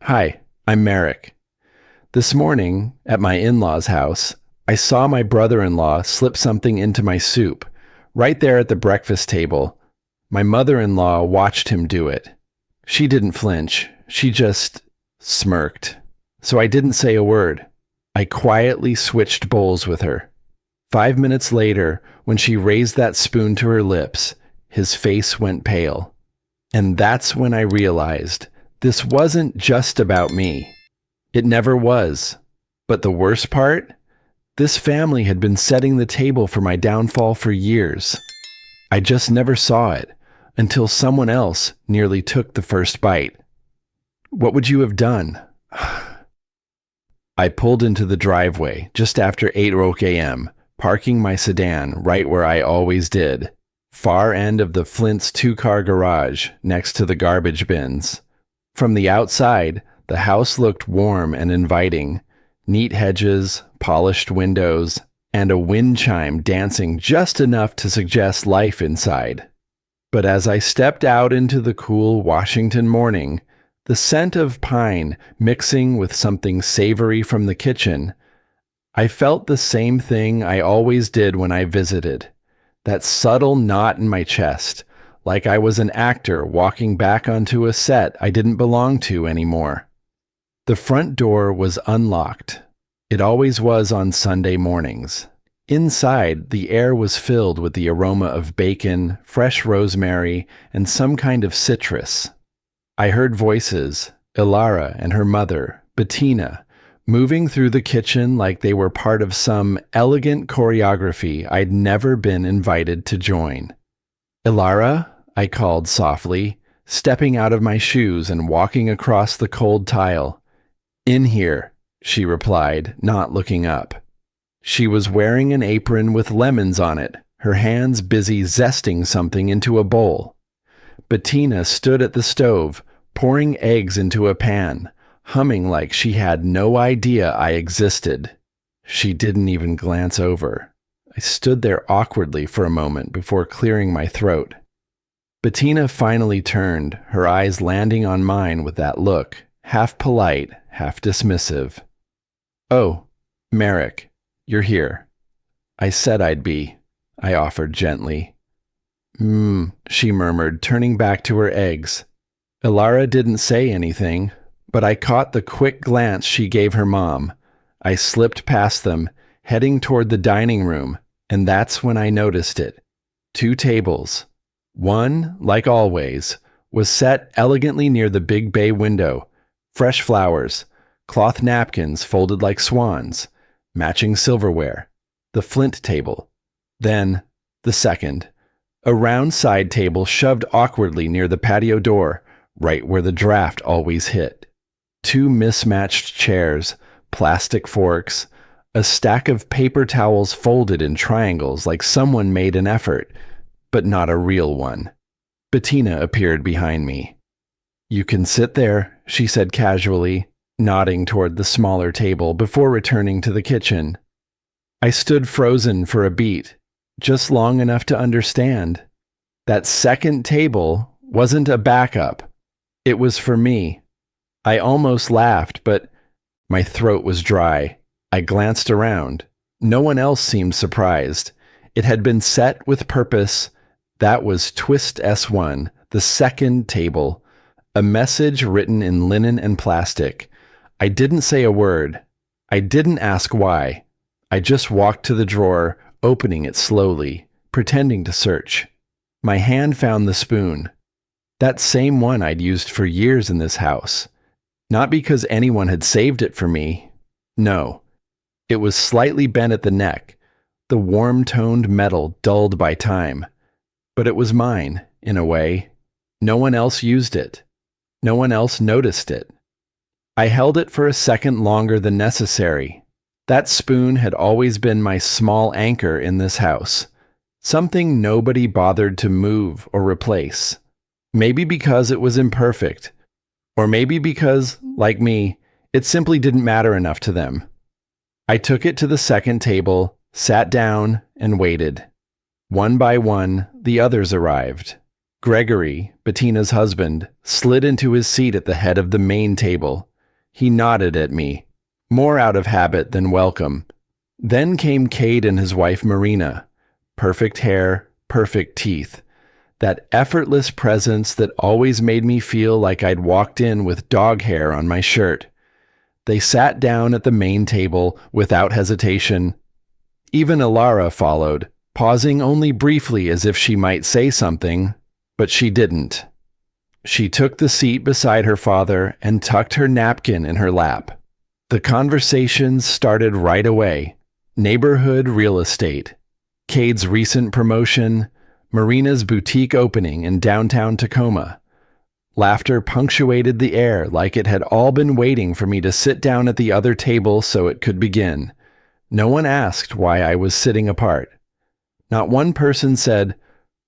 Hi, I'm Merrick. This morning, at my in-laws' house, I saw my brother-in-law slip something into my soup, right there at the breakfast table. My mother-in-law watched him do it. She didn't flinch, she just smirked. So I didn't say a word. I quietly switched bowls with her. 5 minutes later, when she raised that spoon to her lips, his face went pale. And that's when I realized this wasn't just about me. It never was. But the worst part? This family had been setting the table for my downfall for years. I just never saw it until someone else nearly took the first bite. What would you have done? I pulled into the driveway just after 8 a.m., parking my sedan right where I always did, far end of the Flint's two-car garage next to the garbage bins. From the outside, the house looked warm and inviting. Neat hedges, polished windows, and a wind chime dancing just enough to suggest life inside. But as I stepped out into the cool Washington morning, the scent of pine mixing with something savory from the kitchen, I felt the same thing I always did when I visited. That subtle knot in my chest, like I was an actor walking back onto a set I didn't belong to anymore. The front door was unlocked. It always was on Sunday mornings. Inside, the air was filled with the aroma of bacon, fresh rosemary, and some kind of citrus. I heard voices, Ilara and her mother, Bettina, moving through the kitchen like they were part of some elegant choreography I'd never been invited to join. "Ilara?" I called softly, stepping out of my shoes and walking across the cold tile. "In here," she replied, not looking up. She was wearing an apron with lemons on it, her hands busy zesting something into a bowl. Bettina stood at the stove, pouring eggs into a pan, humming like she had no idea I existed. She didn't even glance over. I stood there awkwardly for a moment before clearing my throat. Bettina finally turned, her eyes landing on mine with that look, half polite, half dismissive. "Oh, Merrick, you're here. I said I'd be," I offered gently. She murmured, turning back to her eggs. Ilara didn't say anything, but I caught the quick glance she gave her mom. I slipped past them, heading toward the dining room, and that's when I noticed it. 2 tables. One, like always, was set elegantly near the big bay window. Fresh flowers, cloth napkins folded like swans, matching silverware. The Flint table. Then, the second. A round side table shoved awkwardly near the patio door, right where the draft always hit. 2 mismatched chairs, plastic forks, a stack of paper towels folded in triangles like someone made an effort, but not a real one. Bettina appeared behind me. "You can sit there," she said casually, nodding toward the smaller table before returning to the kitchen. I stood frozen for a beat, just long enough to understand. That second table wasn't a backup. It was for me. I almost laughed, but my throat was dry. I glanced around. No one else seemed surprised. It had been set with purpose. That was Twist S1, the second table. A message written in linen and plastic. I didn't say a word. I didn't ask why. I just walked to the drawer, opening it slowly, pretending to search. My hand found the spoon. That same one I'd used for years in this house. Not because anyone had saved it for me. No. It was slightly bent at the neck, the warm-toned metal dulled by time. But it was mine, in a way. No one else used it. No one else noticed it. I held it for a second longer than necessary. That spoon had always been my small anchor in this house. Something nobody bothered to move or replace. Maybe because it was imperfect. Or maybe because, like me, it simply didn't matter enough to them. I took it to the second table, sat down, and waited. One by one, the others arrived. Gregory, Bettina's husband, slid into his seat at the head of the main table. He nodded at me, more out of habit than welcome. Then came Cade and his wife Marina. Perfect hair, perfect teeth. That effortless presence that always made me feel like I'd walked in with dog hair on my shirt. They sat down at the main table without hesitation. Even Ilara followed, pausing only briefly as if she might say something, but she didn't. She took the seat beside her father and tucked her napkin in her lap. The conversations started right away. Neighborhood real estate, Cade's recent promotion, Marina's boutique opening in downtown Tacoma. Laughter punctuated the air like it had all been waiting for me to sit down at the other table so it could begin. No one asked why I was sitting apart. Not one person said,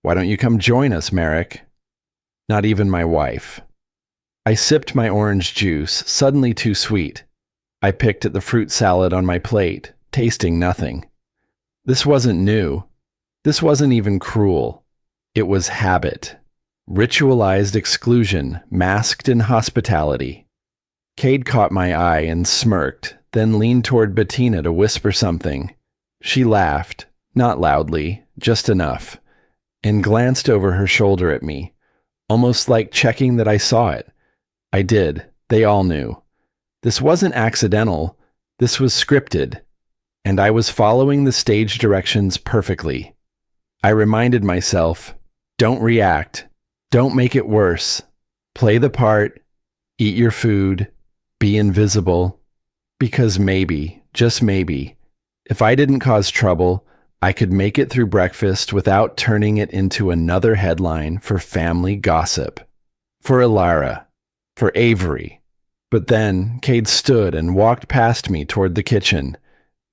"Why don't you come join us, Merrick?" Not even my wife. I sipped my orange juice, suddenly too sweet. I picked at the fruit salad on my plate, tasting nothing. This wasn't new. This wasn't even cruel. It was habit. Ritualized exclusion, masked in hospitality. Cade caught my eye and smirked, then leaned toward Bettina to whisper something. She laughed, not loudly, just enough, and glanced over her shoulder at me, almost like checking that I saw it. I did. They all knew. This wasn't accidental. This was scripted, and I was following the stage directions perfectly. I reminded myself, don't react. Don't make it worse. Play the part. Eat your food. Be invisible. Because maybe, just maybe, if I didn't cause trouble, I could make it through breakfast without turning it into another headline for family gossip. For Ilara. For Avery. But then Cade stood and walked past me toward the kitchen.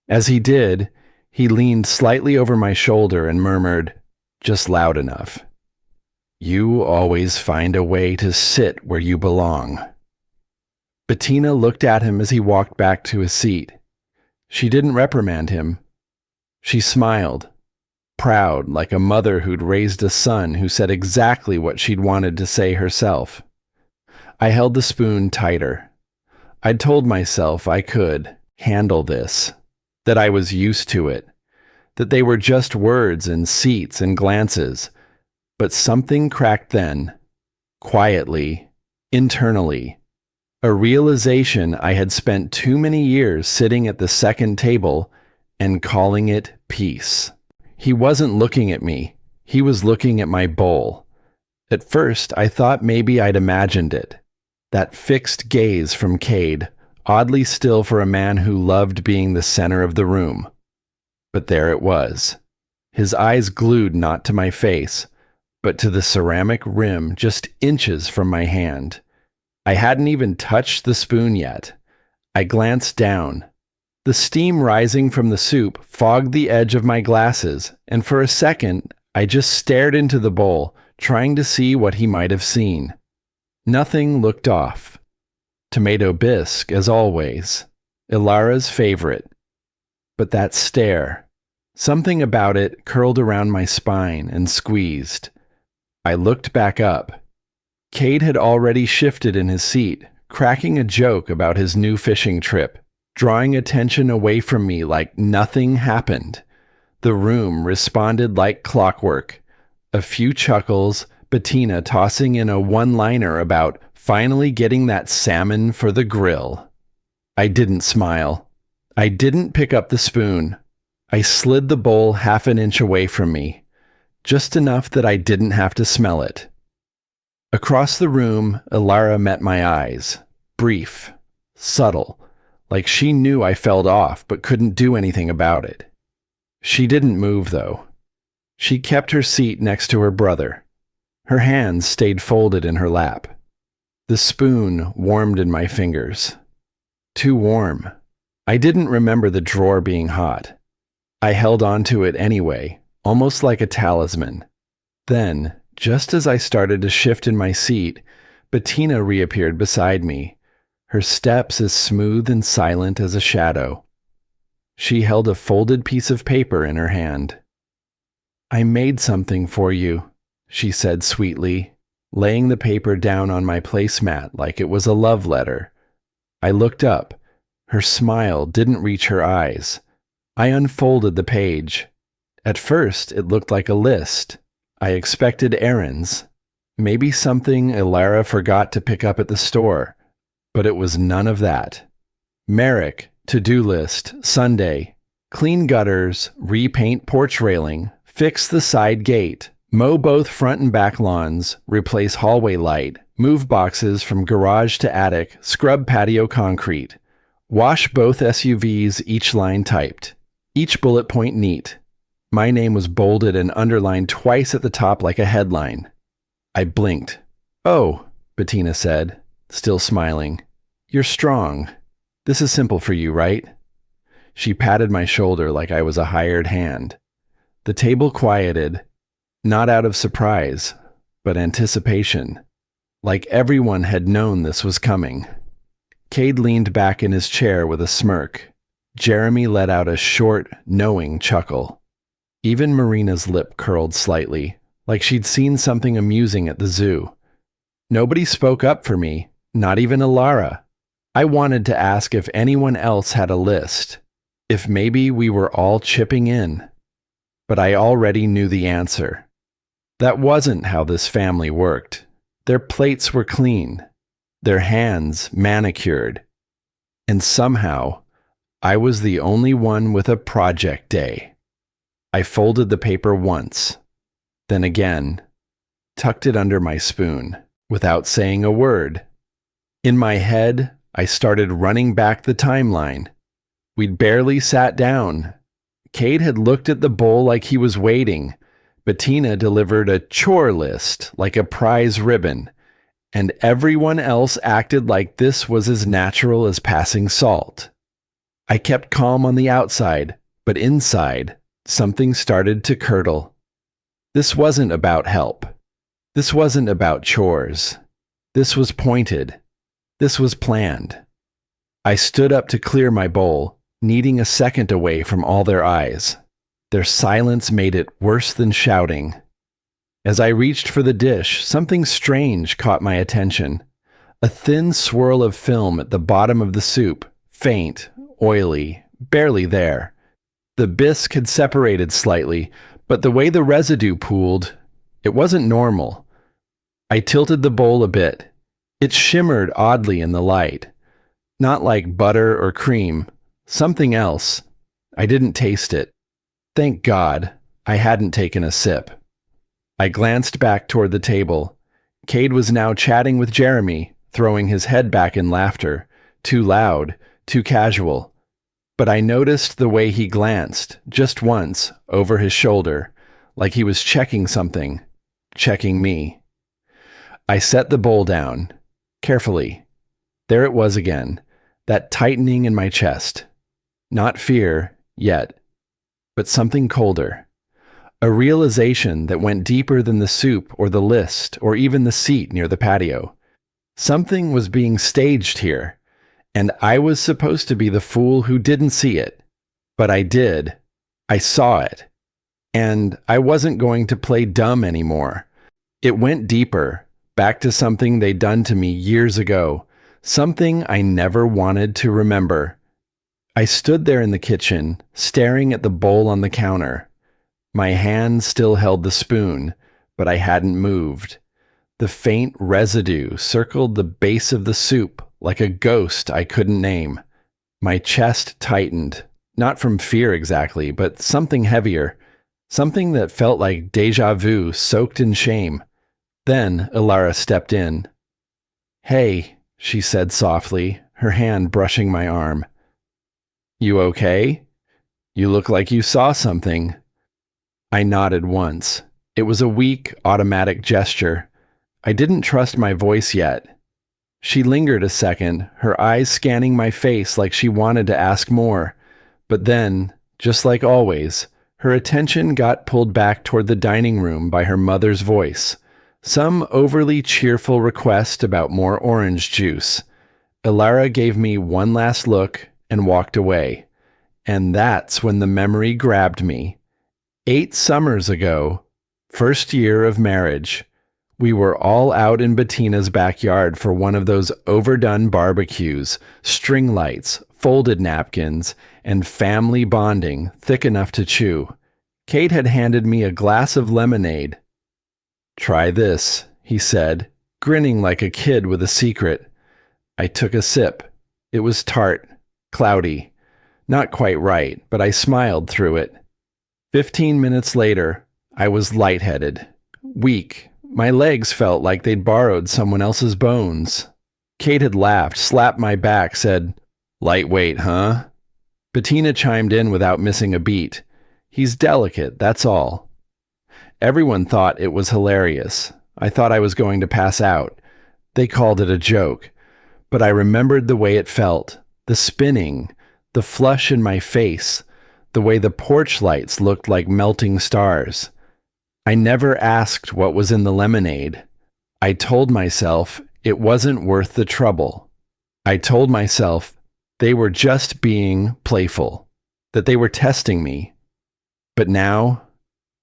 As he did, he leaned slightly over my shoulder and murmured, just loud enough, "You always find a way to sit where you belong." Bettina looked at him as he walked back to his seat. She didn't reprimand him. She smiled, proud like a mother who'd raised a son who said exactly what she'd wanted to say herself. I held the spoon tighter. I'd told myself I could handle this, that I was used to it, that they were just words and seats and glances. But something cracked then, quietly, internally. A realization I had spent too many years sitting at the second table and calling it peace. He wasn't looking at me. He was looking at my bowl. At first, I thought maybe I'd imagined it. That fixed gaze from Cade, oddly still for a man who loved being the center of the room. But there it was. His eyes glued not to my face, but to the ceramic rim just inches from my hand. I hadn't even touched the spoon yet. I glanced down. The steam rising from the soup fogged the edge of my glasses, and for a second, I just stared into the bowl, trying to see what he might have seen. Nothing looked off. Tomato bisque, as always. Ilara's favorite. But that stare. Something about it curled around my spine and squeezed. I looked back up. Cade had already shifted in his seat, cracking a joke about his new fishing trip, drawing attention away from me like nothing happened. The room responded like clockwork. A few chuckles, Bettina tossing in a one-liner about finally getting that salmon for the grill. I didn't smile. I didn't pick up the spoon. I slid the bowl half an inch away from me, just enough that I didn't have to smell it. Across the room, Ilara met my eyes, brief, subtle, like she knew I felt off but couldn't do anything about it. She didn't move, though. She kept her seat next to her brother. Her hands stayed folded in her lap. The spoon warmed in my fingers. Too warm. I didn't remember the drawer being hot. I held on to it anyway, almost like a talisman. Then, just as I started to shift in my seat, Bettina reappeared beside me, her steps as smooth and silent as a shadow. She held a folded piece of paper in her hand. "I made something for you," she said sweetly, laying the paper down on my placemat like it was a love letter. I looked up. Her smile didn't reach her eyes. I unfolded the page. At first, it looked like a list. I expected errands. Maybe something Ilara forgot to pick up at the store. But it was none of that. Merrick, to-do list, Sunday. Clean gutters, repaint porch railing, fix the side gate, mow both front and back lawns, replace hallway light, move boxes from garage to attic, scrub patio concrete. Wash both SUVs, each line typed. Each bullet point neat. My name was bolded and underlined twice at the top like a headline. I blinked. "Oh," Bettina said, still smiling. "You're strong. This is simple for you, right?" She patted my shoulder like I was a hired hand. The table quieted, not out of surprise, but anticipation. Like everyone had known this was coming. Cade leaned back in his chair with a smirk. Jeremy let out a short, knowing chuckle. Even Marina's lip curled slightly, like she'd seen something amusing at the zoo. Nobody spoke up for me, not even Ilara. I wanted to ask if anyone else had a list, if maybe we were all chipping in. But I already knew the answer. That wasn't how this family worked. Their plates were clean, their hands manicured, and somehow I was the only one with a project day. I folded the paper once, then again, tucked it under my spoon, without saying a word. In my head, I started running back the timeline. We'd barely sat down. Cade had looked at the bowl like he was waiting. Bettina delivered a chore list like a prize ribbon, and everyone else acted like this was as natural as passing salt. I kept calm on the outside, but inside, something started to curdle. This wasn't about help. This wasn't about chores. This was pointed. This was planned. I stood up to clear my bowl, needing a second away from all their eyes. Their silence made it worse than shouting. As I reached for the dish, something strange caught my attention. A thin swirl of film at the bottom of the soup, faint, oily, barely there. The bisque had separated slightly, but the way the residue pooled, it wasn't normal. I tilted the bowl a bit. It shimmered oddly in the light. Not like butter or cream, something else. I didn't taste it. Thank God, I hadn't taken a sip. I glanced back toward the table. Cade was now chatting with Jeremy, throwing his head back in laughter. Too loud, too casual. But I noticed the way he glanced, just once, over his shoulder, like he was checking something, checking me. I set the bowl down, carefully. There it was again, that tightening in my chest. Not fear, yet, but something colder. A realization that went deeper than the soup or the list or even the seat near the patio. Something was being staged here, and I was supposed to be the fool who didn't see it. But I did. I saw it. And I wasn't going to play dumb anymore. It went deeper, back to something they'd done to me years ago, something I never wanted to remember. I stood there in the kitchen, staring at the bowl on the counter. My hand still held the spoon, but I hadn't moved. The faint residue circled the base of the soup like a ghost I couldn't name. My chest tightened, not from fear exactly, but something heavier, something that felt like déjà vu soaked in shame. Then Ilara stepped in. "Hey," she said softly, her hand brushing my arm. "You okay? You look like you saw something." I nodded once. It was a weak, automatic gesture. I didn't trust my voice yet. She lingered a second, her eyes scanning my face like she wanted to ask more. But then, just like always, her attention got pulled back toward the dining room by her mother's voice. Some overly cheerful request about more orange juice. Ilara gave me one last look and walked away. And that's when the memory grabbed me. 8 summers ago, first year of marriage, We were all out in Bettina's backyard for one of those overdone barbecues, string lights, folded napkins, and family bonding thick enough to chew. Kate had handed me a glass of lemonade. "Try this," he said, grinning like a kid with a secret. I took a sip. It was tart, cloudy. Not quite right, but I smiled through it. 15 minutes later, I was lightheaded, weak. My legs felt like they'd borrowed someone else's bones. Kate had laughed, slapped my back, said, "Lightweight, huh?" Bettina chimed in without missing a beat. "He's delicate, that's all." Everyone thought it was hilarious. I thought I was going to pass out. They called it a joke. But I remembered the way it felt, the spinning, the flush in my face, the way the porch lights looked like melting stars. I never asked what was in the lemonade. I told myself it wasn't worth the trouble. I told myself they were just being playful, that they were testing me. But now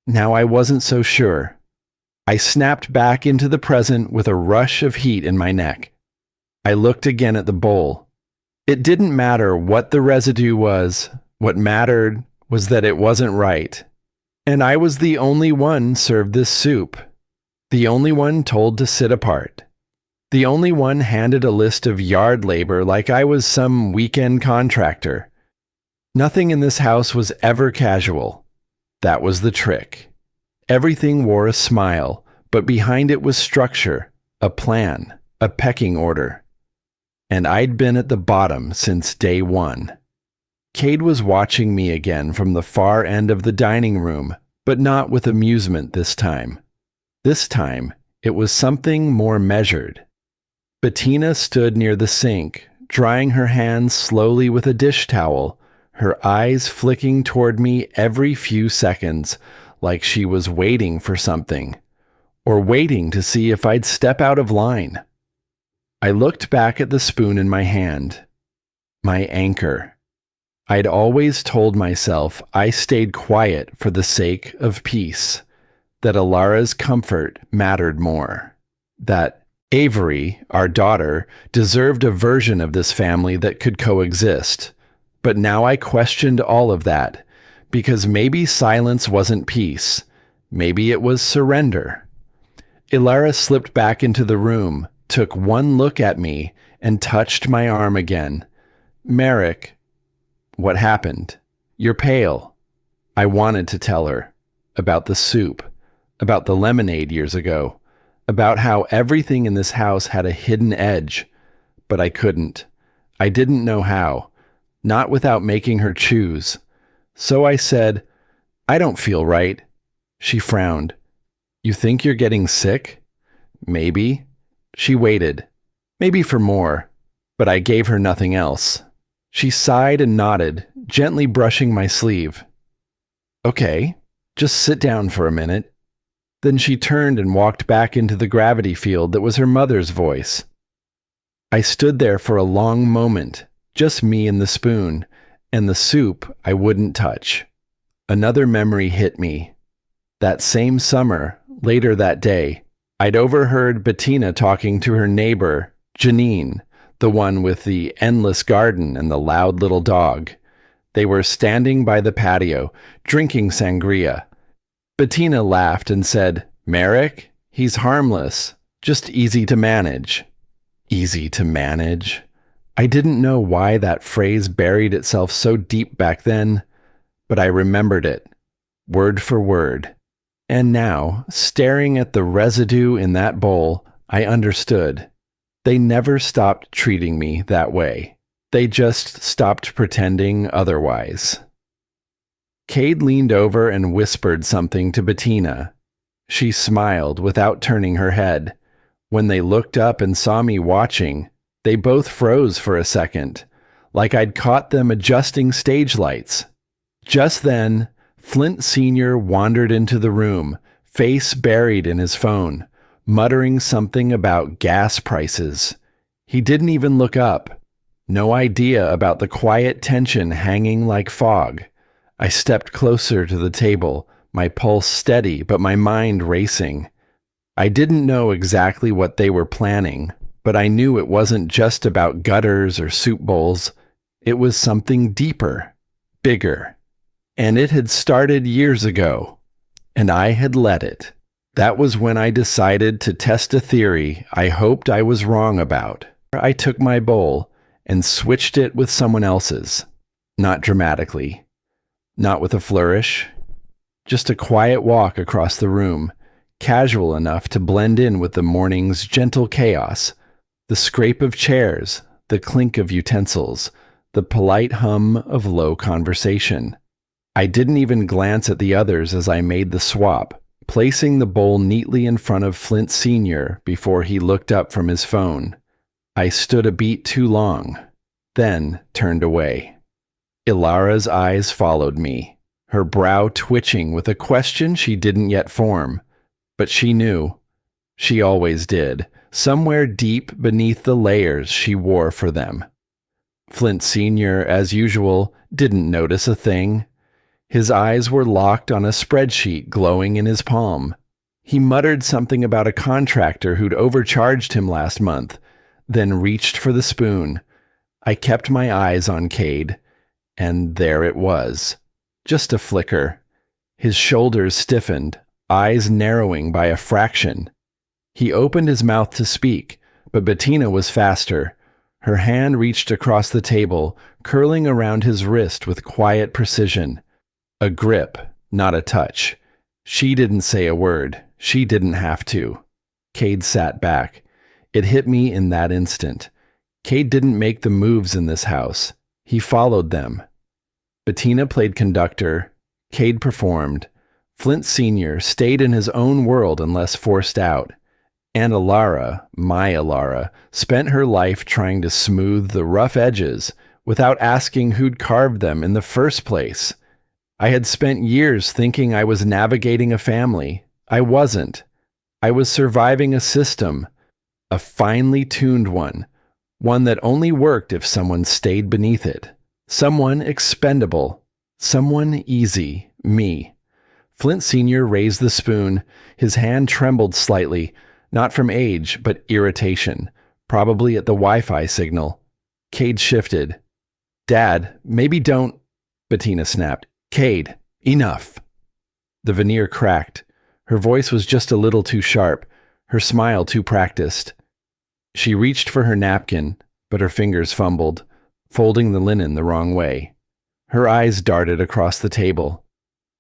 I wasn't so sure. I snapped back into the present with a rush of heat in my neck. I looked again at the bowl. It didn't matter what the residue was. What mattered was that it wasn't right. And I was the only one served this soup. The only one told to sit apart. The only one handed a list of yard labor like I was some weekend contractor. Nothing in this house was ever casual. That was the trick. Everything wore a smile, but behind it was structure, a plan, a pecking order. And I'd been at the bottom since day one. Cade was watching me again from the far end of the dining room, but not with amusement this time. This time, it was something more measured. Bettina stood near the sink, drying her hands slowly with a dish towel, her eyes flicking toward me every few seconds, like she was waiting for something, or waiting to see if I'd step out of line. I looked back at the spoon in my hand. My anchor. I'd always told myself I stayed quiet for the sake of peace, that Alara's comfort mattered more, that Avery, our daughter, deserved a version of this family that could coexist. But now I questioned all of that, because maybe silence wasn't peace. Maybe it was surrender. Ilara slipped back into the room, took one look at me, and touched my arm again. "Merrick, what happened? You're pale." I wanted to tell her about the soup, about the lemonade years ago, about how everything in this house had a hidden edge, but I couldn't. I didn't know how, not without making her choose. So I said, "I don't feel right." She frowned. "You think you're getting sick?" "Maybe." She waited, maybe for more, but I gave her nothing else. She sighed and nodded, gently brushing my sleeve. "Okay, just sit down for a minute." Then she turned and walked back into the gravity field that was her mother's voice. I stood there for a long moment, just me and the spoon, and the soup I wouldn't touch. Another memory hit me. That same summer, later that day, I'd overheard Bettina talking to her neighbor, Janine, the one with the endless garden and the loud little dog. They were standing by the patio, drinking sangria. Bettina laughed and said, "Merrick, he's harmless, just easy to manage." Easy to manage? I didn't know why that phrase buried itself so deep back then, but I remembered it, word for word. And now, staring at the residue in that bowl, I understood. They never stopped treating me that way. They just stopped pretending otherwise. Cade leaned over and whispered something to Bettina. She smiled without turning her head. When they looked up and saw me watching, they both froze for a second, like I'd caught them adjusting stage lights. Just then, Flint Sr. wandered into the room, face buried in his phone, muttering something about gas prices. He didn't even look up. No idea about the quiet tension hanging like fog. I stepped closer to the table, my pulse steady but my mind racing. I didn't know exactly what they were planning, but I knew it wasn't just about gutters or soup bowls. It was something deeper, bigger. And it had started years ago, and I had let it. That was when I decided to test a theory I hoped I was wrong about. I took my bowl and switched it with someone else's. Not dramatically, not with a flourish, just a quiet walk across the room, casual enough to blend in with the morning's gentle chaos, the scrape of chairs, the clink of utensils, the polite hum of low conversation. I didn't even glance at the others as I made the swap, placing the bowl neatly in front of Flint Sr. before he looked up from his phone. I stood a beat too long, then turned away. Ilara's eyes followed me, her brow twitching with a question she didn't yet form. But she knew. She always did, somewhere deep beneath the layers she wore for them. Flint Sr., as usual, didn't notice a thing. His eyes were locked on a spreadsheet glowing in his palm. He muttered something about a contractor who'd overcharged him last month, then reached for the spoon. I kept my eyes on Cade, and there it was. Just a flicker. His shoulders stiffened, eyes narrowing by a fraction. He opened his mouth to speak, but Bettina was faster. Her hand reached across the table, curling around his wrist with quiet precision. A grip, not a touch. She didn't say a word. She didn't have to. Cade sat back. It hit me in that instant. Cade didn't make the moves in this house. He followed them. Bettina played conductor. Cade performed. Flint Sr. stayed in his own world unless forced out. And Ilara, my Ilara, spent her life trying to smooth the rough edges without asking who'd carved them in the first place. I had spent years thinking I was navigating a family. I wasn't. I was surviving a system, a finely tuned one that only worked if someone stayed beneath it. Someone expendable. Someone easy. Me. Flint Sr. raised the spoon. His hand trembled slightly, not from age, but irritation, probably at the Wi-Fi signal. Cade shifted. Dad, maybe don't... Bettina snapped. Cade, enough. The veneer cracked. Her voice was just a little too sharp, her smile too practiced. She reached for her napkin, but her fingers fumbled, folding the linen the wrong way. Her eyes darted across the table.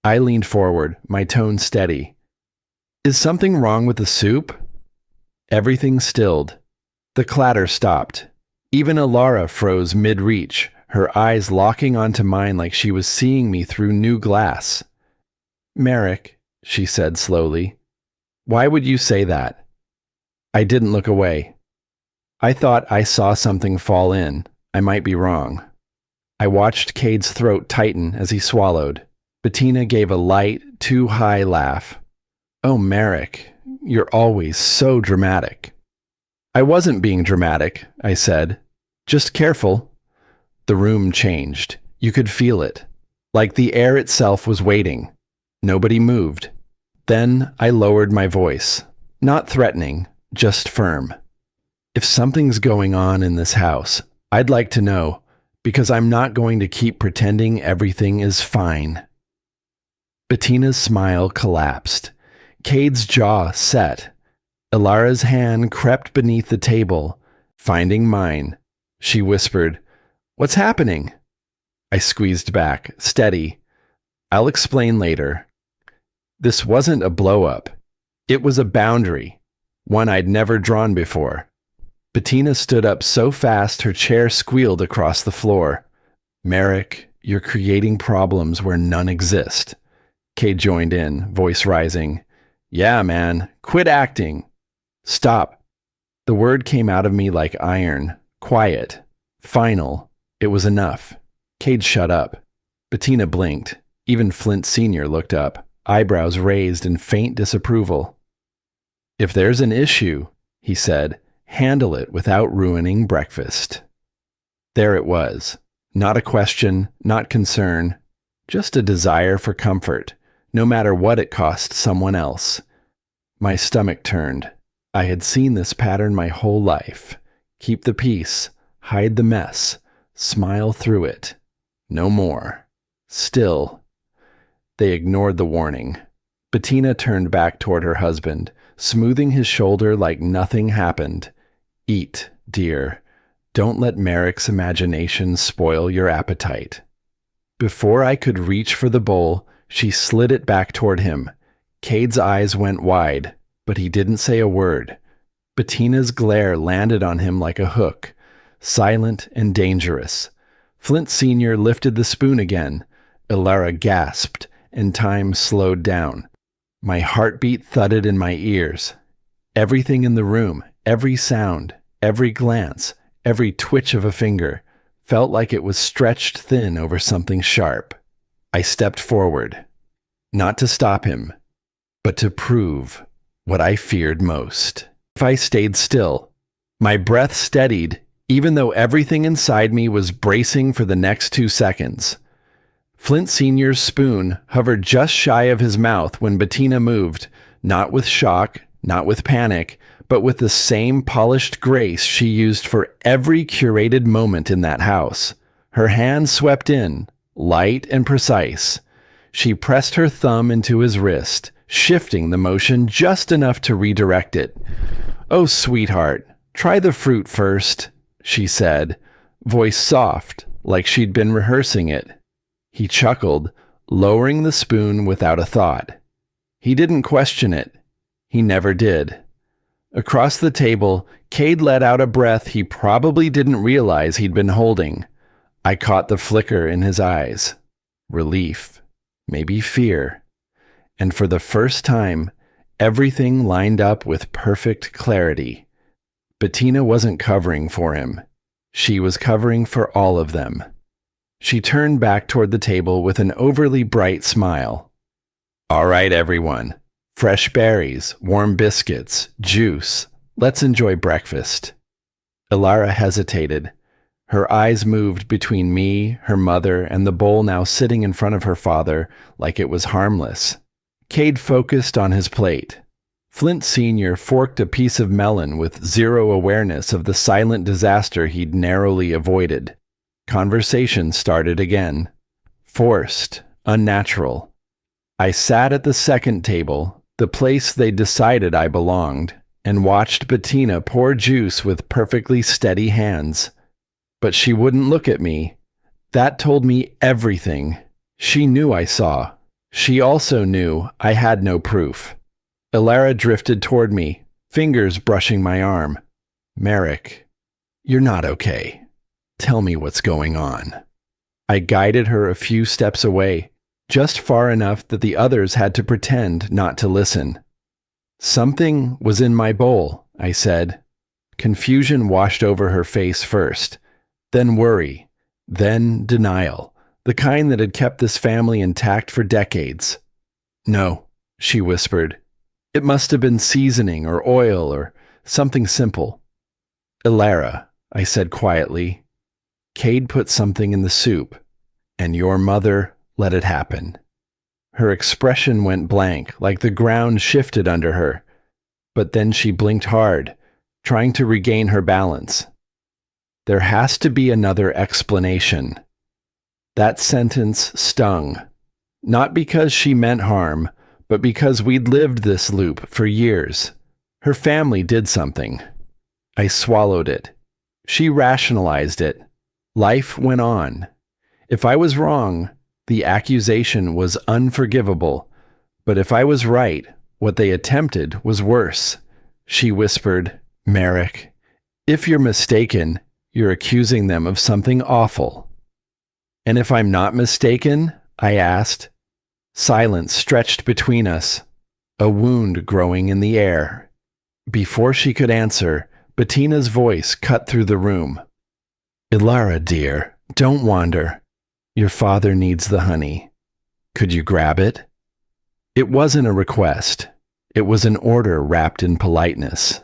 I leaned forward, my tone steady. Is something wrong with the soup? Everything stilled. The clatter stopped. Even Ilara froze mid-reach, her eyes locking onto mine like she was seeing me through new glass. Merrick, she said slowly, why would you say that? I didn't look away. I thought I saw something fall in. I might be wrong. I watched Cade's throat tighten as he swallowed. Bettina gave a light, too high laugh. Oh, Merrick, you're always so dramatic. I wasn't being dramatic, I said. Just careful. The room changed. You could feel it. Like the air itself was waiting. Nobody moved. Then I lowered my voice. Not threatening, just firm. If something's going on in this house, I'd like to know, because I'm not going to keep pretending everything is fine. Bettina's smile collapsed. Cade's jaw set. Ilara's hand crept beneath the table, finding mine. She whispered, "What's happening?" I squeezed back, steady. I'll explain later. This wasn't a blow-up. It was a boundary, one I'd never drawn before. Bettina stood up so fast her chair squealed across the floor. Merrick, you're creating problems where none exist. Cade joined in, voice rising. Yeah, man, quit acting. Stop. The word came out of me like iron, quiet, final. It was enough. Cade shut up. Bettina blinked. Even Flint Sr. looked up, eyebrows raised in faint disapproval. If there's an issue, he said, handle it without ruining breakfast. There it was. Not a question, not concern, just a desire for comfort, no matter what it cost someone else. My stomach turned. I had seen this pattern my whole life. Keep the peace, hide the mess, smile through it. No more. Still, they ignored the warning. Bettina turned back toward her husband, smoothing his shoulder like nothing happened. Eat, dear. Don't let Merrick's imagination spoil your appetite. Before I could reach for the bowl, she slid it back toward him. Cade's eyes went wide, but he didn't say a word. Bettina's glare landed on him like a hook, silent and dangerous. Flint Sr. lifted the spoon again. Ilara gasped, and time slowed down. My heartbeat thudded in my ears. Everything in the room, every sound, every glance, every twitch of a finger, felt like it was stretched thin over something sharp. I stepped forward, not to stop him, but to prove what I feared most. If I stayed still, my breath steadied, even though everything inside me was bracing for the next 2 seconds. Flint Sr.'s spoon hovered just shy of his mouth when Bettina moved, not with shock, not with panic, but with the same polished grace she used for every curated moment in that house. Her hand swept in, light and precise. She pressed her thumb into his wrist, shifting the motion just enough to redirect it. "Oh, sweetheart, try the fruit first," she said, voice soft, like she'd been rehearsing it. He chuckled, lowering the spoon without a thought. He didn't question it. He never did. Across the table, Cade let out a breath he probably didn't realize he'd been holding. I caught the flicker in his eyes. Relief. Maybe fear. And for the first time, everything lined up with perfect clarity. Bettina wasn't covering for him. She was covering for all of them. She turned back toward the table with an overly bright smile. "All right, everyone. Fresh berries, warm biscuits, juice. Let's enjoy breakfast." Ilara hesitated. Her eyes moved between me, her mother, and the bowl now sitting in front of her father like it was harmless. Cade focused on his plate. Flint Sr. forked a piece of melon with zero awareness of the silent disaster he'd narrowly avoided. Conversation started again. Forced, unnatural. I sat at the second table, the place they decided I belonged, and watched Bettina pour juice with perfectly steady hands. But she wouldn't look at me. That told me everything. She knew I saw. She also knew I had no proof. Ilara drifted toward me, fingers brushing my arm. "Merrick, you're not okay. Tell me what's going on." I guided her a few steps away, just far enough that the others had to pretend not to listen. "Something was in my bowl," I said. Confusion washed over her face first, then worry, then denial, the kind that had kept this family intact for decades. "No," she whispered. "It must have been seasoning or oil or something simple." "Ilara," I said quietly, "Cade put something in the soup, and your mother let it happen." Her expression went blank, like the ground shifted under her. But then she blinked hard, trying to regain her balance. "There has to be another explanation." That sentence stung, not because she meant harm, but because we'd lived this loop for years. Her family did something. I swallowed it. She rationalized it. Life went on. If I was wrong, the accusation was unforgivable. But if I was right, what they attempted was worse. She whispered, "Merrick, if you're mistaken, you're accusing them of something awful." "And if I'm not mistaken?" I asked. Silence stretched between us, a wound growing in the air. Before she could answer, Bettina's voice cut through the room. "Ilara, dear, don't wander. Your father needs the honey. Could you grab it?" It wasn't a request. It was an order wrapped in politeness.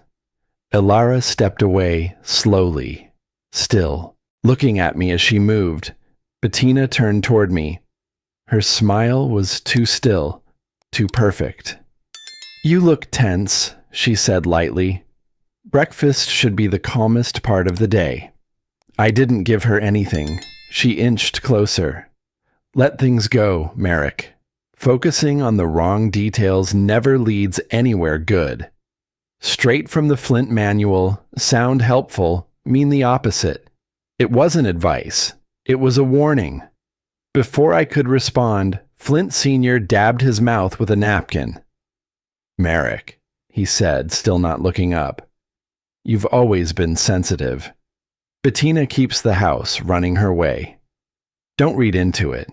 Ilara stepped away slowly, still, looking at me as she moved. Bettina turned toward me. Her smile was too still, too perfect. You look tense, she said lightly. Breakfast should be the calmest part of the day. I didn't give her anything. She inched closer. Let things go, Merrick. Focusing on the wrong details never leads anywhere good. Straight from the Flint manual, sound helpful, mean the opposite. It wasn't advice. It was a warning. Before I could respond, Flint Sr. dabbed his mouth with a napkin. Merrick, he said, still not looking up. You've always been sensitive. Bettina keeps the house running her way. Don't read into it.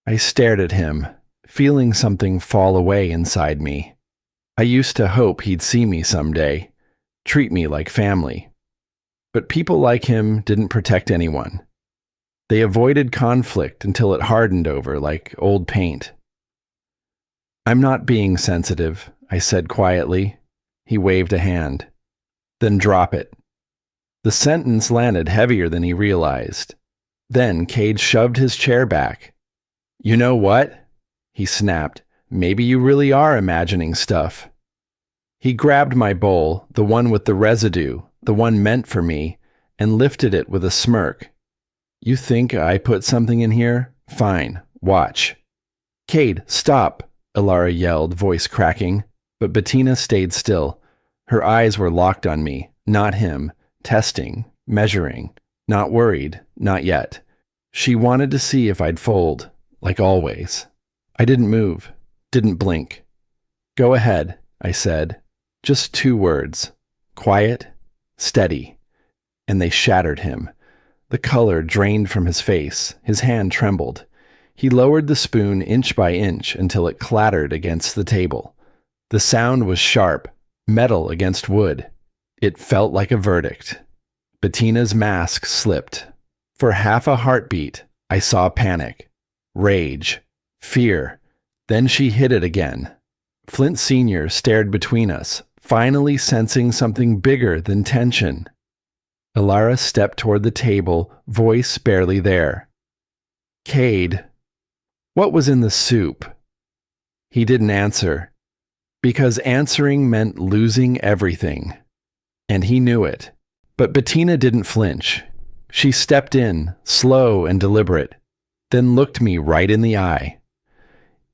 I stared at him, feeling something fall away inside me. I used to hope he'd see me someday, treat me like family. But people like him didn't protect anyone. They avoided conflict until it hardened over like old paint. I'm not being sensitive, I said quietly. He waved a hand. Then drop it. The sentence landed heavier than he realized. Then Cade shoved his chair back. You know what? He snapped. Maybe you really are imagining stuff. He grabbed my bowl, the one with the residue, the one meant for me, and lifted it with a smirk. You think I put something in here? Fine, watch. Cade, stop, Ilara yelled, voice cracking, but Bettina stayed still. Her eyes were locked on me, not him, testing, measuring, not worried, not yet. She wanted to see if I'd fold, like always. I didn't move, didn't blink. Go ahead, I said. Just 2 words. Quiet, steady. And they shattered him. The color drained from his face. His hand trembled. He lowered the spoon inch by inch until it clattered against the table. The sound was sharp, metal against wood. It felt like a verdict. Bettina's mask slipped. For half a heartbeat, I saw panic, rage, fear. Then she hit it again. Flint Sr. stared between us, finally sensing something bigger than tension. Ilara stepped toward the table, voice barely there. Cade, what was in the soup? He didn't answer, because answering meant losing everything. And he knew it. But Bettina didn't flinch. She stepped in, slow and deliberate, then looked me right in the eye.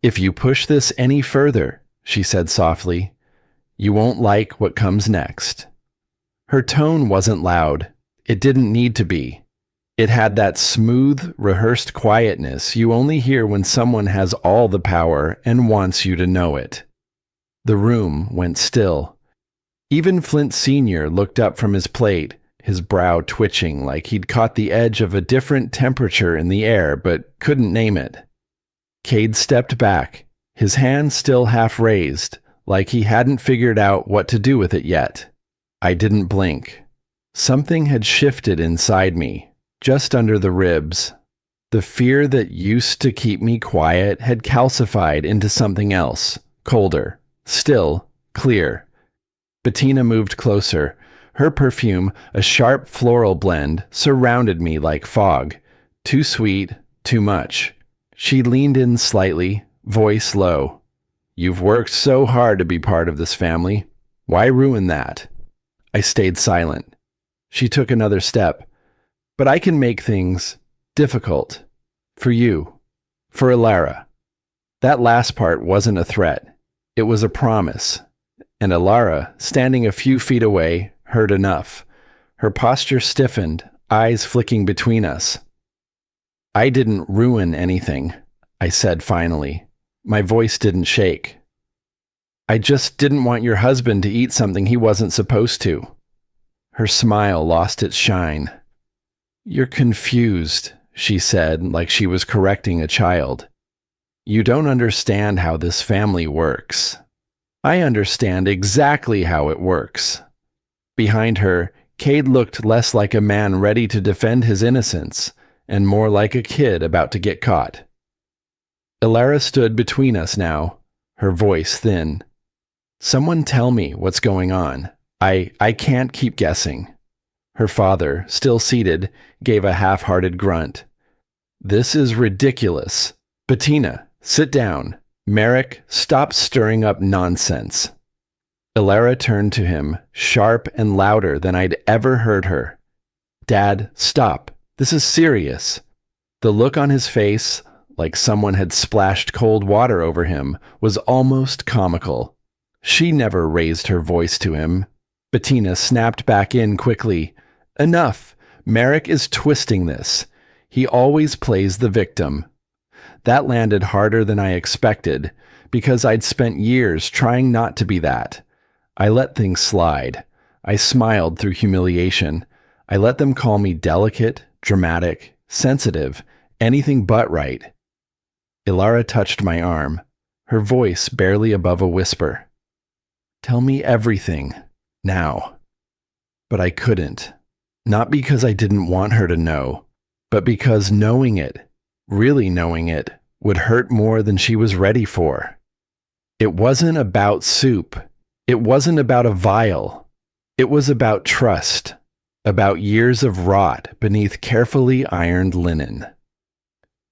If you push this any further, she said softly, you won't like what comes next. Her tone wasn't loud. It didn't need to be. It had that smooth, rehearsed quietness you only hear when someone has all the power and wants you to know it. The room went still. Even Flint Sr. looked up from his plate, his brow twitching like he'd caught the edge of a different temperature in the air but couldn't name it. Cade stepped back, his hand still half raised, like he hadn't figured out what to do with it yet. I didn't blink. Something had shifted inside me, just under the ribs. The fear that used to keep me quiet had calcified into something else, colder, still, clear. Bettina moved closer. Her perfume, a sharp floral blend, surrounded me like fog. Too sweet, too much. She leaned in slightly, voice low. You've worked so hard to be part of this family. Why ruin that? I stayed silent. She took another step. But I can make things difficult. For you. For Ilara. That last part wasn't a threat. It was a promise. And Ilara, standing a few feet away, heard enough. Her posture stiffened, eyes flicking between us. I didn't ruin anything, I said finally. My voice didn't shake. I just didn't want your husband to eat something he wasn't supposed to. Her smile lost its shine. You're confused, she said, like she was correcting a child. You don't understand how this family works. I understand exactly how it works. Behind her, Cade looked less like a man ready to defend his innocence, and more like a kid about to get caught. Ilara stood between us now, her voice thin. Someone tell me what's going on. I can't keep guessing. Her father, still seated, gave a half-hearted grunt. This is ridiculous. Bettina, sit down. Merrick, stop stirring up nonsense. Ilara turned to him, sharp and louder than I'd ever heard her. Dad, stop. This is serious. The look on his face, like someone had splashed cold water over him, was almost comical. She never raised her voice to him. Bettina snapped back in quickly. Enough. Merrick is twisting this. He always plays the victim. That landed harder than I expected, because I'd spent years trying not to be that. I let things slide. I smiled through humiliation. I let them call me delicate, dramatic, sensitive, anything but right. Ilara touched my arm, her voice barely above a whisper. Tell me everything, now. But I couldn't. Not because I didn't want her to know, but because knowing it, really knowing it, would hurt more than she was ready for. It wasn't about soup. It wasn't about a vial. It was about trust, about years of rot beneath carefully ironed linen.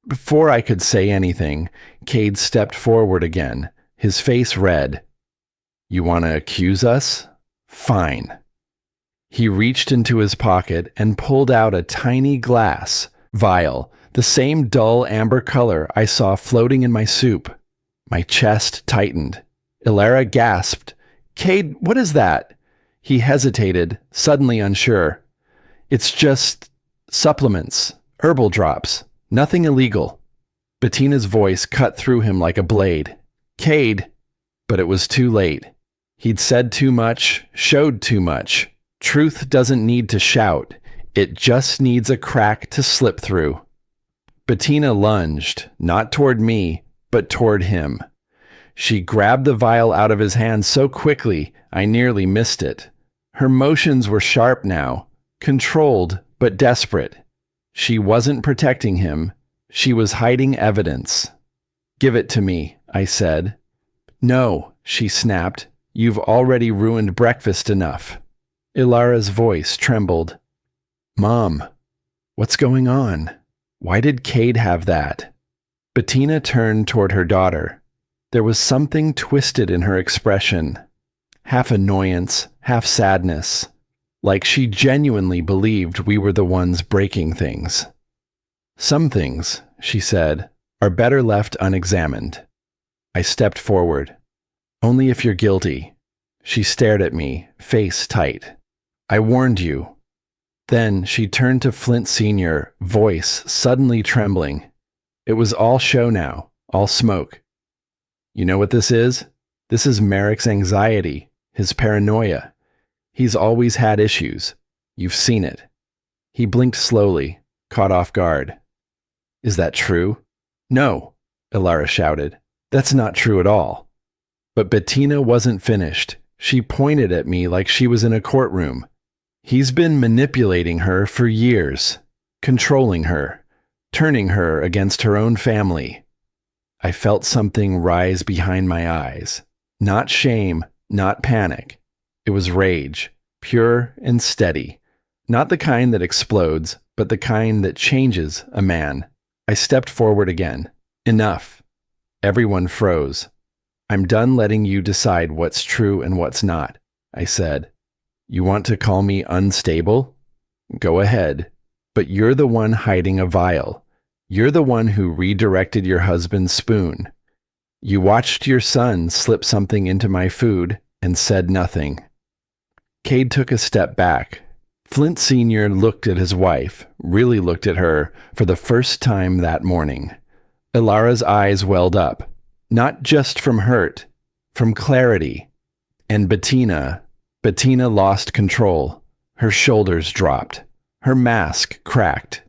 Before I could say anything, Cade stepped forward again, his face red. You want to accuse us? Fine. He reached into his pocket and pulled out a tiny glass, vial, the same dull amber color I saw floating in my soup. My chest tightened. Ilara gasped. Cade, what is that? He hesitated, suddenly unsure. It's just supplements, herbal drops, nothing illegal. Bettina's voice cut through him like a blade. Cade! But it was too late. He'd said too much, showed too much. Truth doesn't need to shout. It just needs a crack to slip through. Bettina lunged, not toward me, but toward him. She grabbed the vial out of his hand so quickly, I nearly missed it. Her motions were sharp now, controlled but desperate. She wasn't protecting him. She was hiding evidence. Give it to me, I said. No, she snapped. You've already ruined breakfast enough. Ilara's voice trembled. Mom, what's going on? Why did Cade have that? Bettina turned toward her daughter. There was something twisted in her expression, half annoyance, half sadness, like she genuinely believed we were the ones breaking things. Some things, she said, are better left unexamined. I stepped forward. Only if you're guilty. She stared at me, face tight. I warned you. Then she turned to Flint Sr., voice suddenly trembling. It was all show now, all smoke. You know what this is? This is Merrick's anxiety, his paranoia. He's always had issues. You've seen it. He blinked slowly, caught off guard. Is that true? No, Ilara shouted. That's not true at all. But Bettina wasn't finished. She pointed at me like she was in a courtroom. He's been manipulating her for years, controlling her, turning her against her own family. I felt something rise behind my eyes. Not shame, not panic. It was rage, pure and steady. Not the kind that explodes, but the kind that changes a man. I stepped forward again. Enough. Everyone froze. I'm done letting you decide what's true and what's not, I said. You want to call me unstable? Go ahead. But you're the one hiding a vial. You're the one who redirected your husband's spoon. You watched your son slip something into my food and said nothing. Cade took a step back. Flint Sr. looked at his wife, really looked at her, for the first time that morning. Ilara's eyes welled up, not just from hurt, from clarity. And Bettina lost control. Her shoulders dropped. Her mask cracked.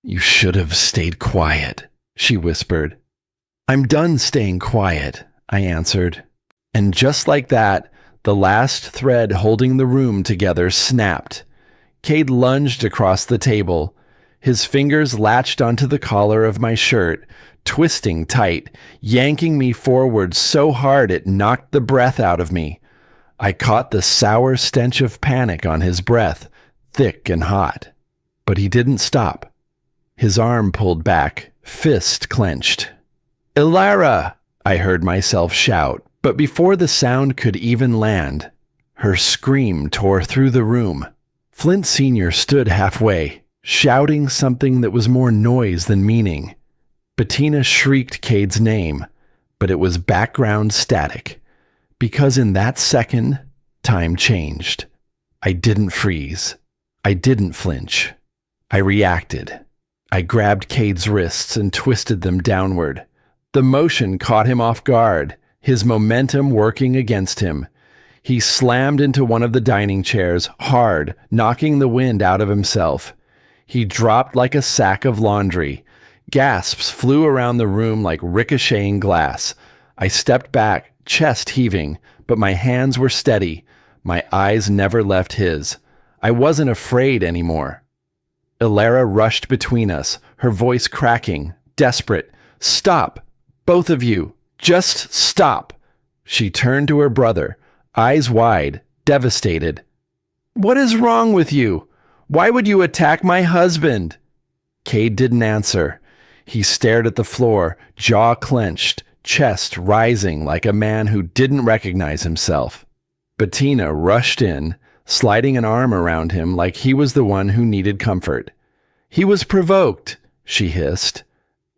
You should have stayed quiet, she whispered. I'm done staying quiet, I answered. And just like that, the last thread holding the room together snapped. Cade lunged across the table. His fingers latched onto the collar of my shirt, twisting tight, yanking me forward so hard it knocked the breath out of me. I caught the sour stench of panic on his breath, thick and hot. But he didn't stop. His arm pulled back, fist clenched. Ilara! I heard myself shout, but before the sound could even land, her scream tore through the room. Flint Sr. stood halfway, shouting something that was more noise than meaning. Bettina shrieked Cade's name, but it was background static, because in that second, time changed. I didn't freeze. I didn't flinch. I reacted. I grabbed Cade's wrists and twisted them downward. The motion caught him off guard, his momentum working against him. He slammed into one of the dining chairs, hard, knocking the wind out of himself. He dropped like a sack of laundry. Gasps flew around the room like ricocheting glass. I stepped back, chest heaving, but my hands were steady. My eyes never left his. I wasn't afraid anymore. Ilara rushed between us, her voice cracking, desperate. "Stop! Both of you! Just stop!" She turned to her brother, eyes wide, devastated. "What is wrong with you? Why would you attack my husband?" Cade didn't answer. He stared at the floor, jaw clenched, chest rising like a man who didn't recognize himself. Bettina rushed in, sliding an arm around him like he was the one who needed comfort. "He was provoked," she hissed.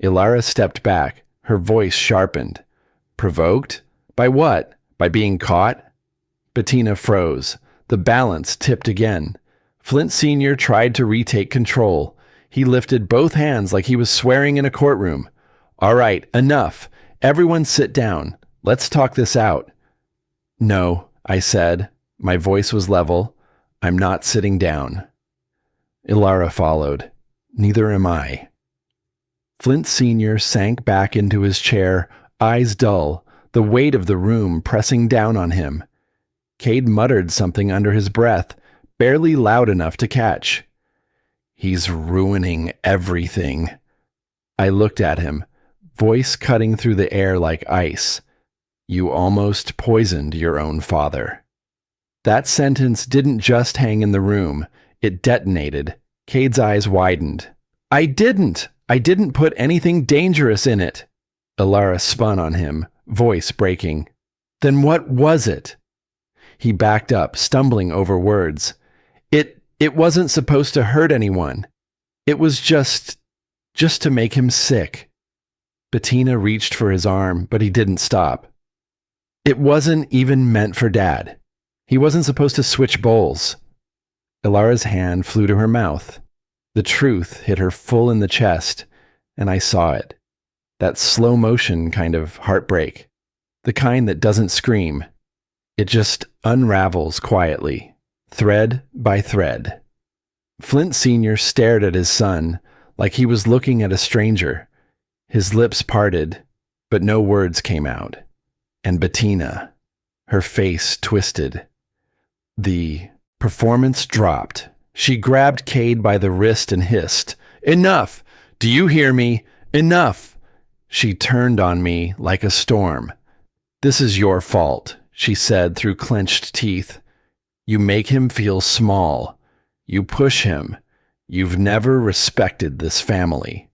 Ilara stepped back, her voice sharpened. "Provoked? By what? By being caught?" Bettina froze. The balance tipped again. Flint Sr. tried to retake control. He lifted both hands like he was swearing in a courtroom. "All right, enough. Everyone sit down. Let's talk this out." "No," I said. My voice was level. "I'm not sitting down." Ilara followed. "Neither am I." Flint Sr. sank back into his chair, eyes dull, the weight of the room pressing down on him. Cade muttered something under his breath, barely loud enough to catch. "He's ruining everything." I looked at him, voice cutting through the air like ice. "You almost poisoned your own father." That sentence didn't just hang in the room. It detonated. Cade's eyes widened. I didn't put anything dangerous in it." Ilara spun on him, voice breaking. "Then what was it?" He backed up, stumbling over words. It wasn't supposed to hurt anyone. It was just to make him sick." Bettina reached for his arm, but he didn't stop. "It wasn't even meant for Dad. He wasn't supposed to switch bowls." Ilara's hand flew to her mouth. The truth hit her full in the chest, and I saw it. That slow motion kind of heartbreak. The kind that doesn't scream. It just unravels quietly, thread by thread. Flint Sr. stared at his son like he was looking at a stranger. His lips parted, but no words came out. And Bettina, her face twisted. The performance dropped. She grabbed Cade by the wrist and hissed, "Enough! Do you hear me? Enough!" She turned on me like a storm. "This is your fault," she said through clenched teeth. "You make him feel small. You push him. You've never respected this family."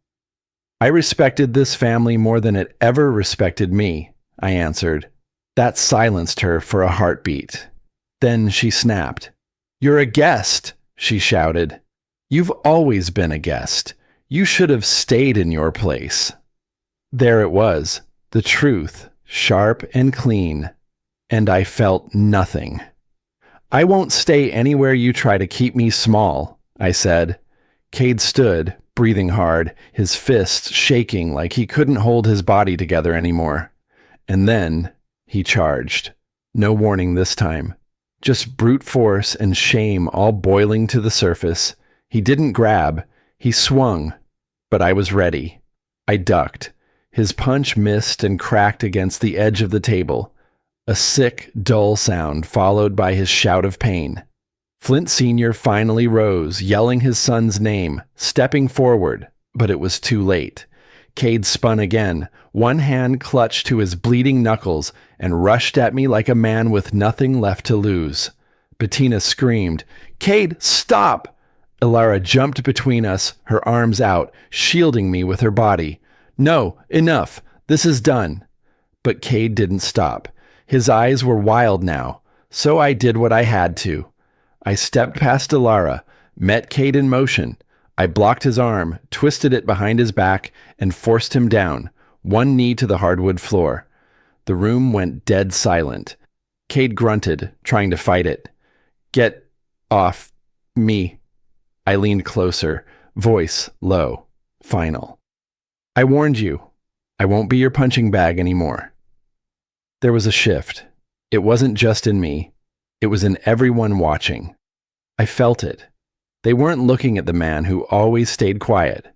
"I respected this family more than it ever respected me," I answered. That silenced her for a heartbeat. Then she snapped. "You're a guest," she shouted. "You've always been a guest. You should have stayed in your place." There it was, the truth, sharp and clean, and I felt nothing. "I won't stay anywhere you try to keep me small," I said. Cade stood, breathing hard, his fists shaking like he couldn't hold his body together anymore. And then he charged. No warning this time. Just brute force and shame all boiling to the surface. He didn't grab. He swung. But I was ready. I ducked. His punch missed and cracked against the edge of the table. A sick, dull sound followed by his shout of pain. Flint Sr. finally rose, yelling his son's name, stepping forward, but it was too late. Cade spun again, one hand clutched to his bleeding knuckles, and rushed at me like a man with nothing left to lose. Bettina screamed, "Cade, stop!" Ilara jumped between us, her arms out, shielding me with her body. "No, enough. This is done." But Cade didn't stop. His eyes were wild now, so I did what I had to. I stepped past Alara, met Cade in motion. I blocked his arm, twisted it behind his back, and forced him down, one knee to the hardwood floor. The room went dead silent. Cade grunted, trying to fight it. "Get off me." I leaned closer, voice low, final. "I warned you. I won't be your punching bag anymore." There was a shift. It wasn't just in me. It was in everyone watching. I felt it. They weren't looking at the man who always stayed quiet,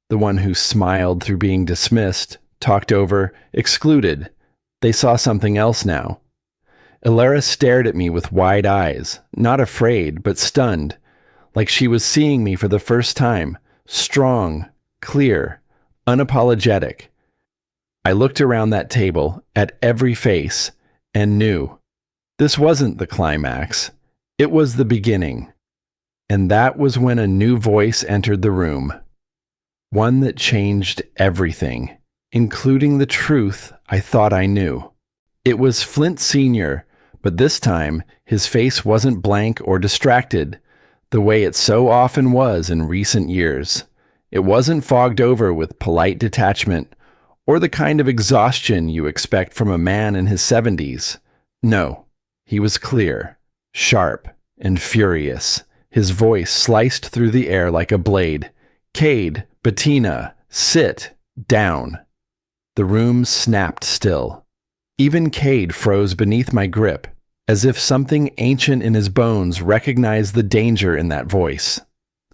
the one who smiled through being dismissed, talked over, excluded. They saw something else now. Alara stared at me with wide eyes, not afraid, but stunned, like she was seeing me for the first time, strong, clear, unapologetic. I looked around that table, at every face, and knew this wasn't the climax. It was the beginning. And that was when a new voice entered the room. One that changed everything, including the truth I thought I knew. It was Flint Sr., but this time his face wasn't blank or distracted, the way it so often was in recent years. It wasn't fogged over with polite detachment, or the kind of exhaustion you expect from a man in his 70s. No, he was clear, sharp, and furious. His voice sliced through the air like a blade. "Cade, Bettina, sit down." The room snapped still. Even Cade froze beneath my grip, as if something ancient in his bones recognized the danger in that voice.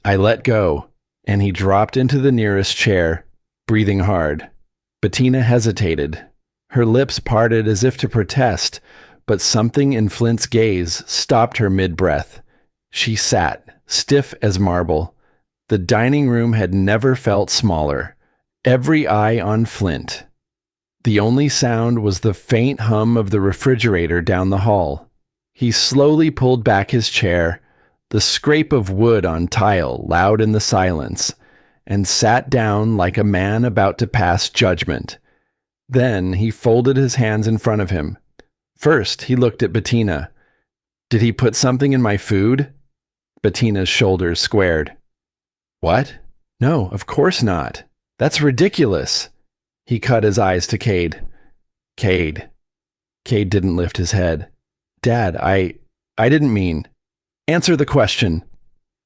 I let go, and he dropped into the nearest chair, breathing hard. Bettina hesitated. Her lips parted as if to protest, but something in Flint's gaze stopped her mid-breath. She sat, stiff as marble. The dining room had never felt smaller. Every eye on Flint. The only sound was the faint hum of the refrigerator down the hall. He slowly pulled back his chair, the scrape of wood on tile loud in the silence, and sat down like a man about to pass judgment. Then he folded his hands in front of him. First, he looked at Bettina. "Did he put something in my food?" Bettina's shoulders squared. "What? No, of course not. That's ridiculous." He cut his eyes to Cade. "Cade." Cade didn't lift his head. "Dad, I didn't mean." "Answer the question."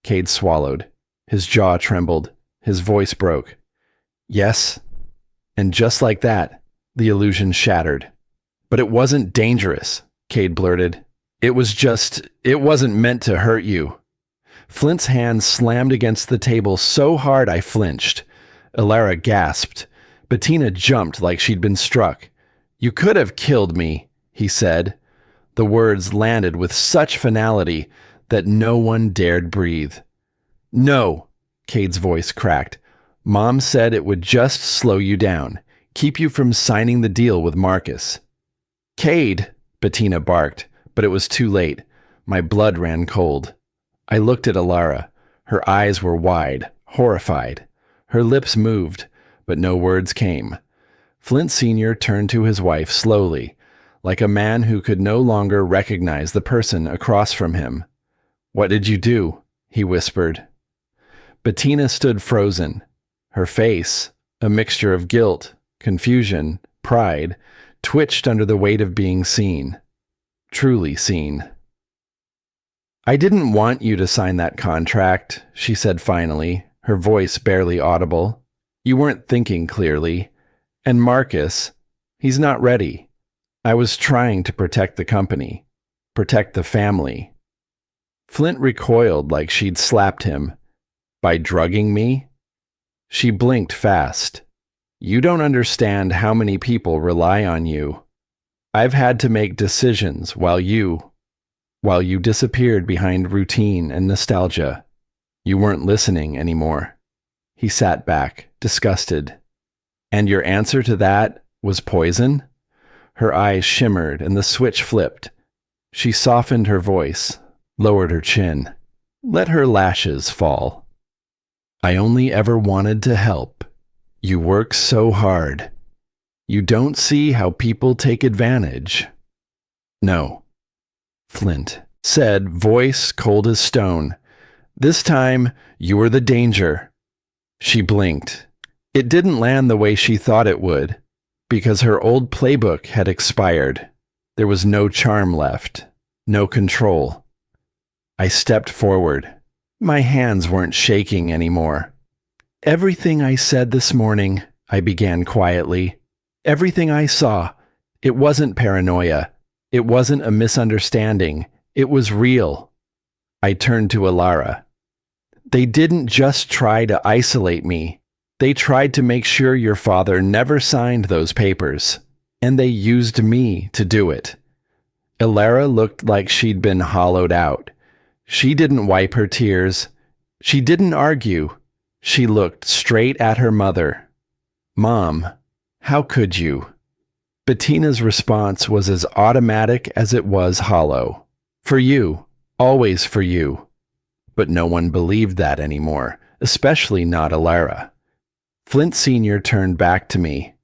Cade swallowed. His jaw trembled. His voice broke. "Yes." And just like that, the illusion shattered. "But it wasn't dangerous," Cade blurted. It wasn't meant to hurt you." Flint's hand slammed against the table so hard I flinched. Alara gasped. Bettina jumped like she'd been struck. "You could have killed me," he said. The words landed with such finality that no one dared breathe. "No," Cade's voice cracked. "Mom said it would just slow you down, keep you from signing the deal with Marcus." "Cade," Bettina barked, but it was too late. My blood ran cold. I looked at Alara. Her eyes were wide, horrified. Her lips moved, but no words came. Flint Sr. turned to his wife slowly, like a man who could no longer recognize the person across from him. "What did you do?" he whispered. Bettina stood frozen. Her face, a mixture of guilt, confusion, pride, twitched under the weight of being seen. Truly seen. "I didn't want you to sign that contract," she said finally, her voice barely audible. "You weren't thinking clearly. And Marcus, he's not ready. I was trying to protect the company, protect the family." Flint recoiled like she'd slapped him. "By drugging me?" She blinked fast. "You don't understand how many people rely on you. I've had to make decisions while you disappeared behind routine and nostalgia. You weren't listening anymore." He sat back, disgusted. "And your answer to that was poison?" Her eyes shimmered and the switch flipped. She softened her voice, lowered her chin, let her lashes fall. "I only ever wanted to help. You work so hard." You don't see how people take advantage. No, Flint said, voice cold as stone. This time, you were the danger. She blinked. It didn't land the way she thought it would, because her old playbook had expired. There was no charm left, no control. I stepped forward. My hands weren't shaking anymore. Everything I said this morning, I began quietly. Everything I saw, it wasn't paranoia. It wasn't a misunderstanding. It was real. I turned to Alara. They didn't just try to isolate me. They tried to make sure your father never signed those papers, and they used me to do it. Alara looked like she'd been hollowed out. She didn't wipe her tears. She didn't argue. She looked straight at her mother. Mom, how could you? Bettina's response was as automatic as it was hollow. For you, always for you. But no one believed that anymore, especially not Alara. Flint Sr. turned back to me.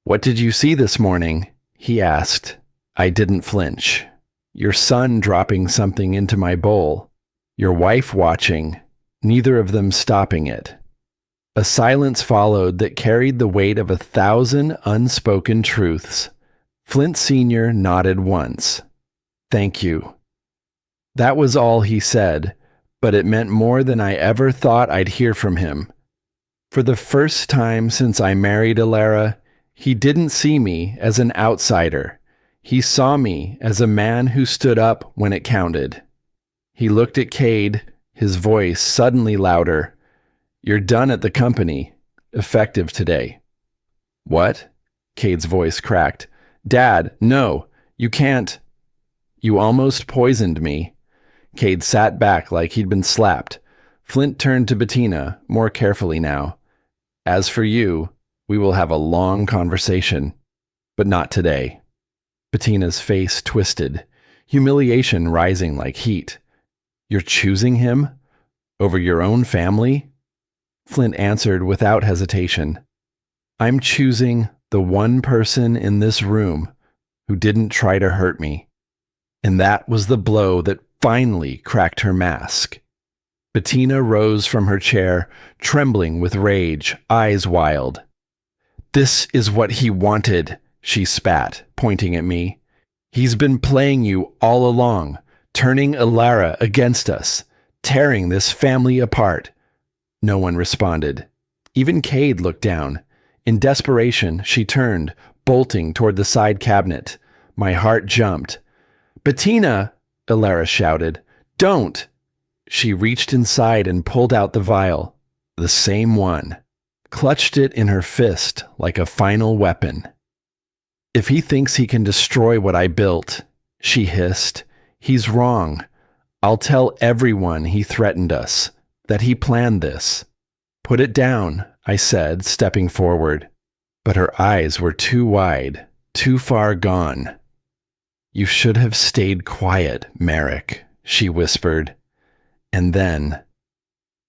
What did you see this morning? He asked. I didn't flinch. Your son dropping something into my bowl. Your wife watching, neither of them stopping it. A silence followed that carried the weight of 1,000 unspoken truths. Flint Sr. nodded once. Thank you. That was all he said, but it meant more than I ever thought I'd hear from him. For the first time since I married Alara, he didn't see me as an outsider. He saw me as a man who stood up when it counted. He looked at Cade, his voice suddenly louder. You're done at the company, effective today. What? Cade's voice cracked. Dad, no, you can't. You almost poisoned me. Cade sat back like he'd been slapped. Flint turned to Bettina, more carefully now. As for you, we will have a long conversation, but not today. Bettina's face twisted, humiliation rising like heat. You're choosing him? Over your own family? Flint answered without hesitation. I'm choosing the one person in this room who didn't try to hurt me. And that was the blow that finally cracked her mask. Bettina rose from her chair, trembling with rage, eyes wild. This is what he wanted, she spat, pointing at me. He's been playing you all along, turning Alara against us, tearing this family apart. No one responded. Even Cade looked down. In desperation, she turned, bolting toward the side cabinet. My heart jumped. Bettina, Alara shouted. Don't! She reached inside and pulled out the vial. The same one. Clutched it in her fist like a final weapon. If he thinks he can destroy what I built, she hissed, he's wrong. I'll tell everyone he threatened us, that he planned this. Put it down, I said, stepping forward. But her eyes were too wide, too far gone. You should have stayed quiet, Merrick, she whispered. And then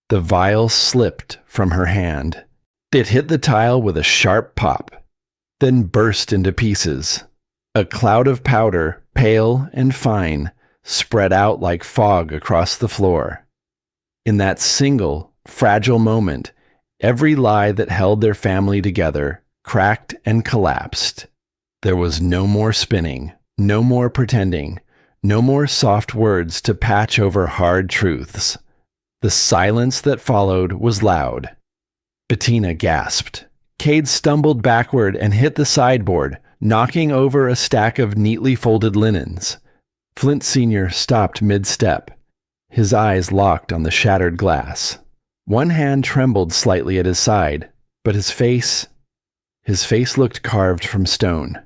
the vial slipped from her hand. It hit the tile with a sharp pop, then burst into pieces. A cloud of powder, pale and fine, spread out like fog across the floor. In that single, fragile moment, every lie that held their family together cracked and collapsed. There was no more spinning, no more pretending, no more soft words to patch over hard truths. The silence that followed was loud. Bettina gasped. Cade stumbled backward and hit the sideboard, knocking over a stack of neatly folded linens. Flint Sr. stopped mid-step. His eyes locked on the shattered glass. One hand trembled slightly at his side, but his face looked carved from stone.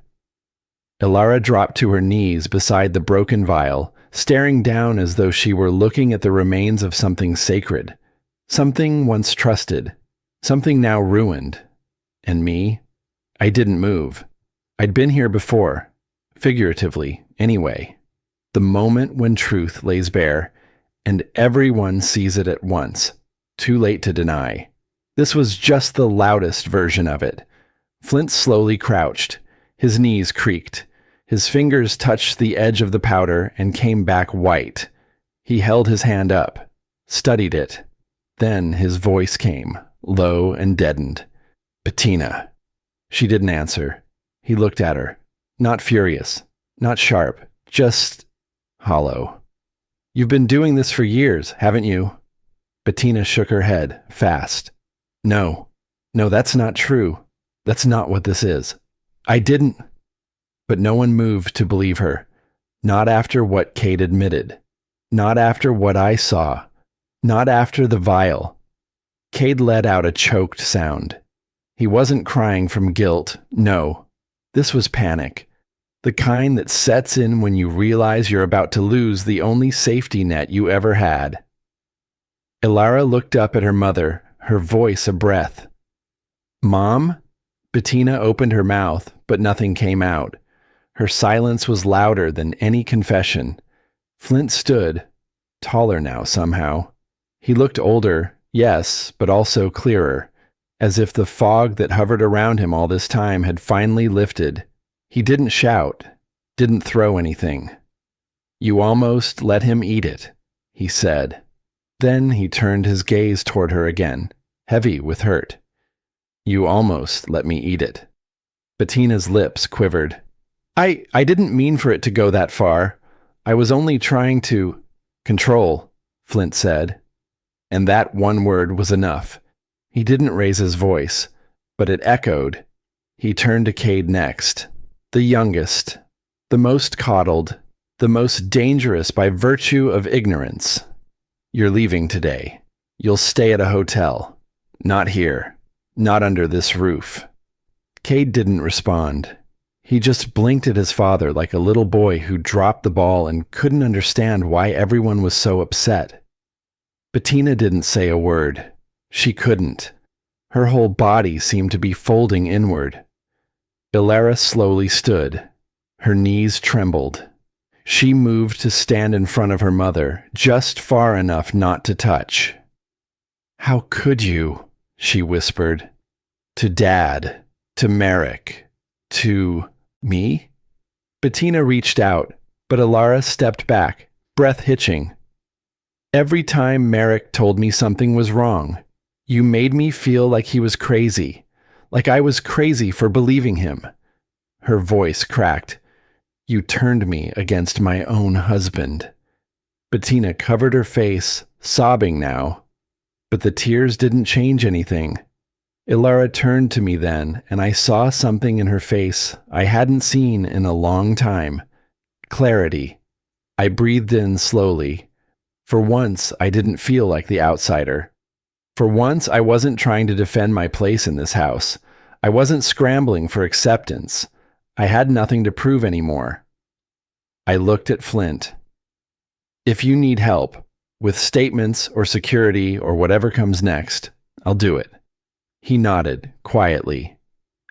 Alara dropped to her knees beside the broken vial, staring down as though she were looking at the remains of something sacred, something once trusted, something now ruined. And me? I didn't move. I'd been here before, figuratively, anyway. The moment when truth lays bare, and everyone sees it at once, too late to deny. This was just the loudest version of it. Flint slowly crouched. His knees creaked. His fingers touched the edge of the powder and came back white. He held his hand up, studied it. Then his voice came, low and deadened. "Bettina." She didn't answer. He looked at her. Not furious, not sharp, just hollow. "You've been doing this for years, haven't you?" Bettina shook her head, fast. No, that's not true. That's not what this is. I didn't." But no one moved to believe her. Not after what Kate admitted. Not after what I saw. Not after the vial. Cade let out a choked sound. He wasn't crying from guilt, no. This was panic. The kind that sets in when you realize you're about to lose the only safety net you ever had. Ilara looked up at her mother, her voice a breath. "Mom?" Bettina opened her mouth, but nothing came out. Her silence was louder than any confession. Flint stood, taller now somehow. He looked older, yes, but also clearer, as if the fog that hovered around him all this time had finally lifted. He didn't shout, didn't throw anything. "You almost let him eat it," he said. Then he turned his gaze toward her again, heavy with hurt. "You almost let me eat it." Bettina's lips quivered. I didn't mean for it to go that far. I was only trying to control," Flint said. And that one word was enough. He didn't raise his voice, but it echoed. He turned to Cade next. The youngest, the most coddled, the most dangerous by virtue of ignorance. "You're leaving today. You'll stay at a hotel. Not here. Not under this roof." Cade didn't respond. He just blinked at his father like a little boy who dropped the ball and couldn't understand why everyone was so upset. Bettina didn't say a word. She couldn't. Her whole body seemed to be folding inward. Ilara slowly stood. Her knees trembled. She moved to stand in front of her mother, just far enough not to touch. "How could you?" she whispered. "To Dad, to Merrick, to me?" Bettina reached out, but Ilara stepped back, breath hitching. "Every time Merrick told me something was wrong, you made me feel like he was crazy, like I was crazy for believing him." Her voice cracked. "You turned me against my own husband." Bettina covered her face, sobbing now, but the tears didn't change anything. Ilara turned to me then, and I saw something in her face I hadn't seen in a long time. Clarity. I breathed in slowly. For once, I didn't feel like the outsider. For once, I wasn't trying to defend my place in this house. I wasn't scrambling for acceptance. I had nothing to prove anymore. I looked at Flint. "If you need help, with statements or security or whatever comes next, I'll do it." He nodded, quietly,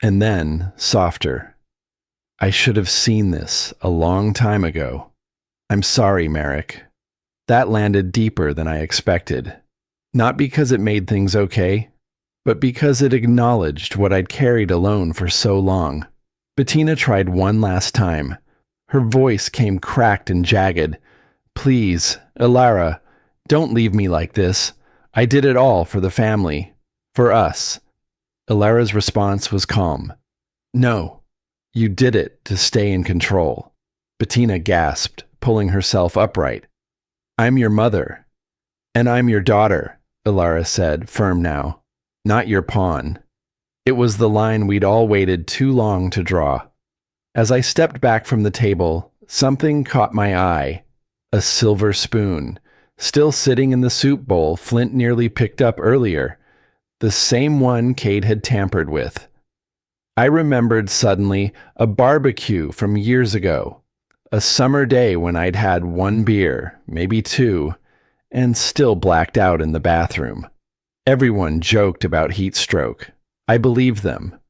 and then, softer. "I should have seen this a long time ago. I'm sorry, Merrick." That landed deeper than I expected. Not because it made things okay, but because it acknowledged what I'd carried alone for so long. Bettina tried one last time. Her voice came cracked and jagged. "Please, Ilara, don't leave me like this. I did it all for the family. For us." Ilara's response was calm. "No, you did it to stay in control." Bettina gasped, pulling herself upright. "I'm your mother. And I'm your daughter," Ilara said, firm now. "Not your pawn." It was the line we'd all waited too long to draw. As I stepped back from the table, something caught my eye. A silver spoon, still sitting in the soup bowl Flint nearly picked up earlier. The same one Cade had tampered with. I remembered suddenly a barbecue from years ago. A summer day when I'd had one beer, maybe two, and still blacked out in the bathroom. Everyone joked about heat stroke. I believed them.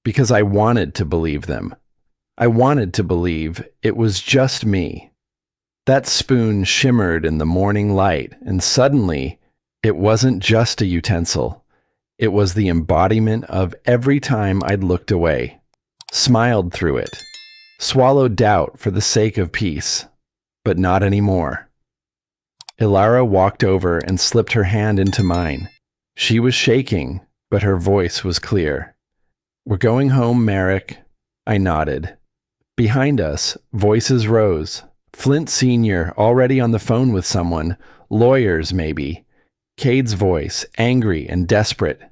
Because I wanted to believe them. I wanted to believe it was just me. That spoon shimmered in the morning light, and suddenly, it wasn't just a utensil. It was the embodiment of every time I'd looked away, smiled through it, swallowed doubt for the sake of peace, but not anymore. Ilara walked over and slipped her hand into mine. She was shaking, but her voice was clear. "We're going home, Merrick." I nodded. Behind us, voices rose. Flint Sr. already on the phone with someone, lawyers maybe. Cade's voice, angry and desperate.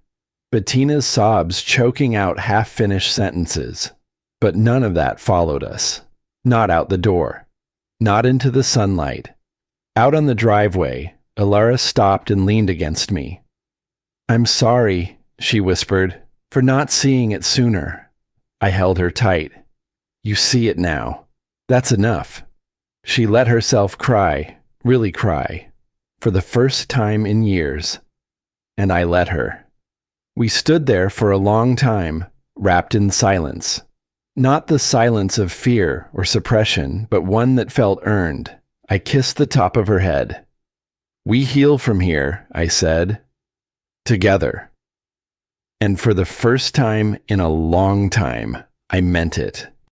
Bettina's sobs choking out half-finished sentences. But none of that followed us. Not out the door. Not into the sunlight. Out on the driveway, Ilara stopped and leaned against me. "I'm sorry," she whispered, "for not seeing it sooner." I held her tight. "You see it now. That's enough." She let herself cry, really cry, for the first time in years. And I let her. We stood there for a long time, wrapped in silence. Not the silence of fear or suppression, but one that felt earned. I kissed the top of her head. "We heal from here," I said. Together. And for the first time in a long time, I meant it.